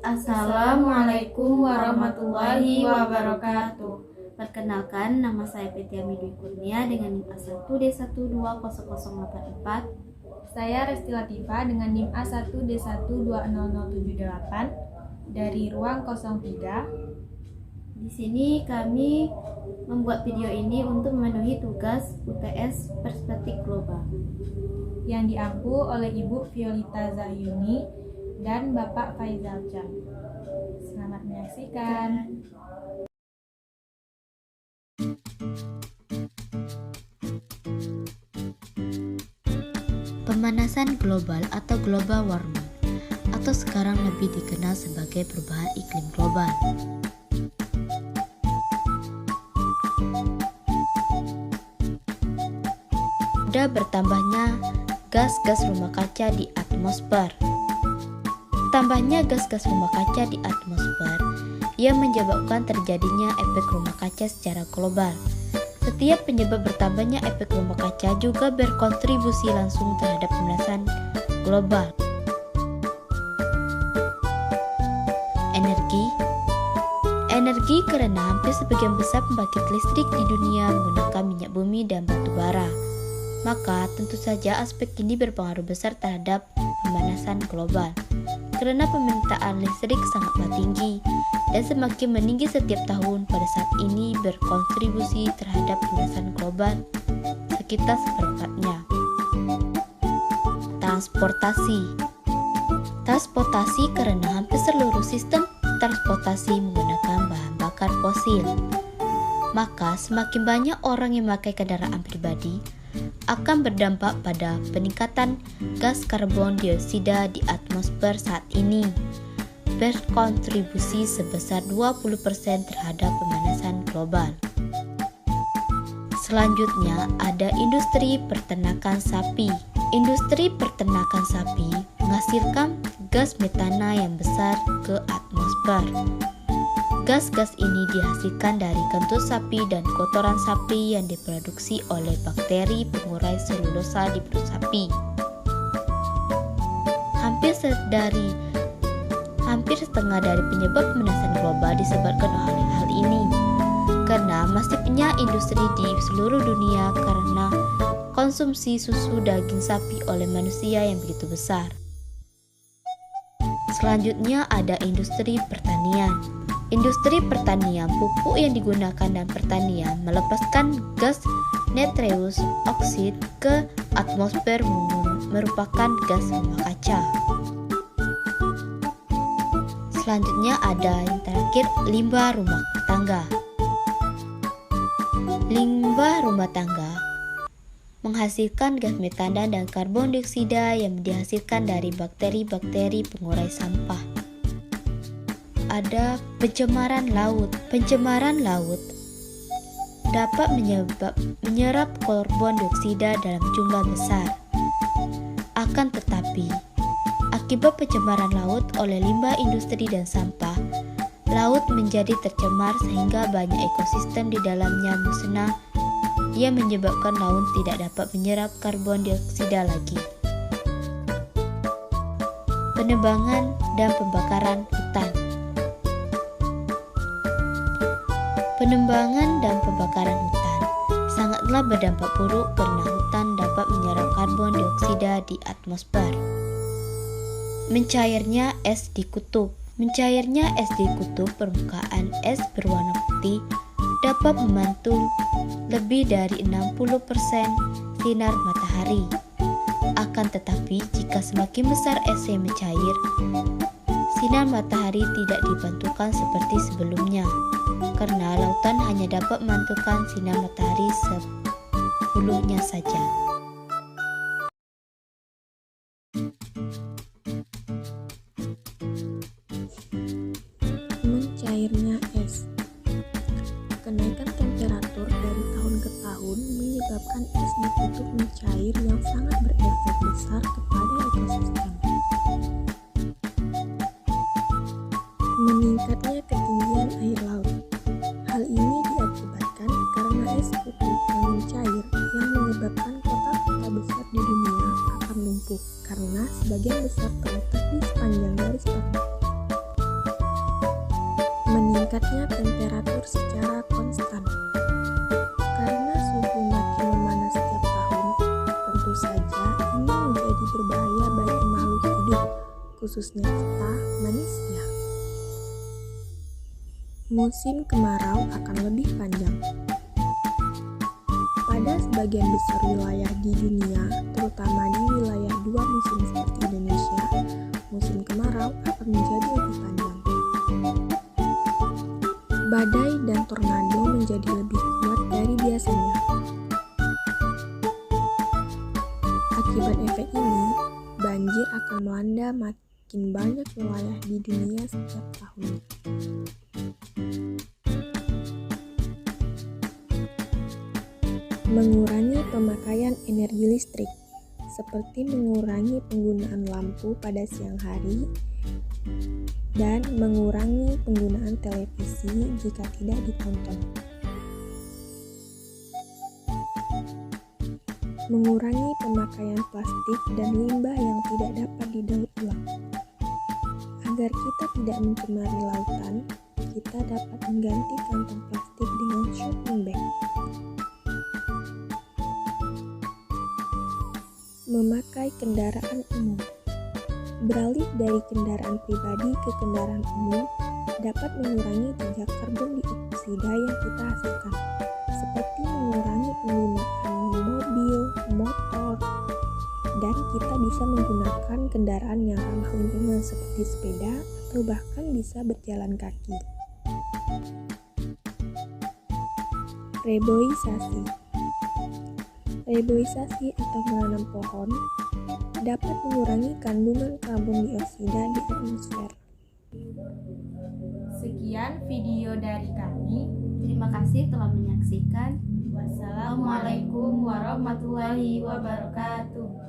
Assalamualaikum warahmatullahi wabarakatuh. Perkenalkan, nama saya Petia Midwi Kurnia dengan NIM A1D120084. Saya Resti Latifah dengan NIM A1D1200078 dari ruang 03. Di sini kami membuat video ini untuk memenuhi tugas UTS Perspektif Global yang diampu oleh Ibu Violita Zahyuni dan Bapak Faizal Chan. Selamat menyaksikan. Pemanasan global atau global warming, atau sekarang lebih dikenal sebagai perubahan iklim global. Ada bertambahnya gas-gas rumah kaca di atmosfer. Tambahnya gas-gas rumah kaca di atmosfer yang menyebabkan terjadinya efek rumah kaca secara global. Setiap penyebab bertambahnya efek rumah kaca juga berkontribusi langsung terhadap pemanasan global. Energi karena hampir sebagian besar pembangkit listrik di dunia menggunakan minyak bumi dan batu bara. Maka tentu saja aspek ini berpengaruh besar terhadap pemanasan global. Karena permintaan listrik sangatlah tinggi dan semakin meninggi setiap tahun, pada saat ini berkontribusi terhadap pemanasan global sekitar seperempatnya. Transportasi karena hampir seluruh sistem transportasi menggunakan bahan bakar fosil. Maka semakin banyak orang yang memakai kendaraan pribadi akan berdampak pada peningkatan gas karbon dioksida di atmosfer saat ini, berkontribusi sebesar 20% terhadap pemanasan global. Selanjutnya ada industri peternakan sapi. Industri peternakan sapi menghasilkan gas metana yang besar ke atmosfer. Gas-gas ini dihasilkan dari kentut sapi dan kotoran sapi yang diproduksi oleh bakteri pengurai selulosa di perut sapi. Hampir setengah dari penyebab pemanasan global disebabkan oleh hal ini, karena masifnya industri di seluruh dunia karena konsumsi susu daging sapi oleh manusia yang begitu besar. Selanjutnya ada industri pertanian. Industri pertanian, pupuk yang digunakan dalam pertanian melepaskan gas nitrous oxide ke atmosfer, merupakan gas rumah kaca. Selanjutnya ada yang terakhir, limbah rumah tangga. Limbah rumah tangga menghasilkan gas metana dan karbon dioksida yang dihasilkan dari bakteri-bakteri pengurai sampah. Ada pencemaran laut. Pencemaran laut dapat menyerap karbon dioksida dalam jumlah besar. Akan tetapi, akibat pencemaran laut oleh limbah industri dan sampah, laut menjadi tercemar sehingga banyak ekosistem di dalamnya musnah, yang menyebabkan laut tidak dapat menyerap karbon dioksida lagi. Penebangan dan pembakaran hutan. Penebangan dan pembakaran hutan sangatlah berdampak buruk karena hutan dapat menyerap karbon dioksida di atmosfer. Mencairnya es di kutub. Mencairnya es di kutub, permukaan es berwarna putih, dapat memantul lebih dari 60% sinar matahari. Akan tetapi, jika semakin besar es yang mencair, sinar matahari tidak dipantulkan seperti sebelumnya, karena lautan hanya dapat memantulkan sinar matahari sepuluhnya saja. Mencairnya es. Kenaikan temperatur dari tahun ke tahun menyebabkan es di kutub mencair yang sangat berefek besar kepada ekosistem. Meningkatnya ketinggian air laut. Hal ini diakibatkan karena es kutub yang mencair yang menyebabkan kota-kota besar di dunia akan lumpuh karena sebagian besar terletak di sepanjang garis pantai. naiknya temperatur secara konstan. Karena suhu makin memanas setiap tahun, tentu saja ini menjadi berbahaya bagi makhluk hidup, khususnya kita manusia. Musim kemarau akan lebih panjang. Pada sebagian besar wilayah di dunia, terutama di wilayah dua musim seperti Indonesia, musim kemarau akan menjadi lebih panjang. Badai dan tornado menjadi lebih kuat dari biasanya. Akibat efek ini, banjir akan melanda makin banyak wilayah di dunia setiap tahun. Mengurangi pemakaian energi listrik, seperti mengurangi penggunaan lampu pada siang hari dan mengurangi penggunaan televisi jika tidak ditonton. Mengurangi pemakaian plastik dan limbah yang tidak dapat didaur ulang. Agar kita tidak mencemari lautan, kita dapat mengganti kantong plastik dengan shopping bag. Memakai kendaraan umum. Beralih dari kendaraan pribadi ke kendaraan umum dapat mengurangi jejak karbon dioksida yang kita hasilkan, seperti mengurangi penggunaan mobil, motor, dan kita bisa menggunakan kendaraan yang ramah lingkungan seperti sepeda atau bahkan bisa berjalan kaki. Reboisasi. Reboisasi atau menanam pohon dapat mengurangi kandungan karbon dioksida di atmosfer. Sekian video dari kami. Terima kasih telah menyaksikan. Wassalamualaikum warahmatullahi wabarakatuh.